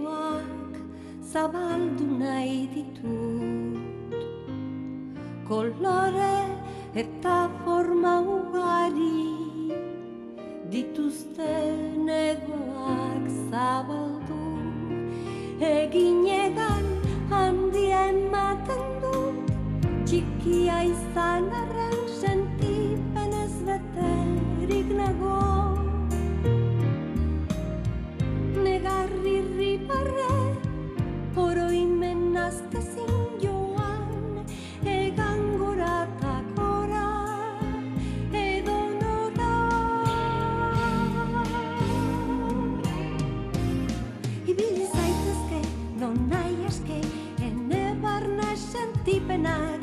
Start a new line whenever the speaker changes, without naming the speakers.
besoak zabaldu nahi ditut. Kolore eta forma ugari dituzten egoak zabaldu. Egin egan handia ematen du, txikia izan arren sentipenez beterik nago. Negarri barre, oroimen aztezin joan, egan gora eta gora, edo nora. Ibili zaitezke, non nahi eske, ene barna sentipenak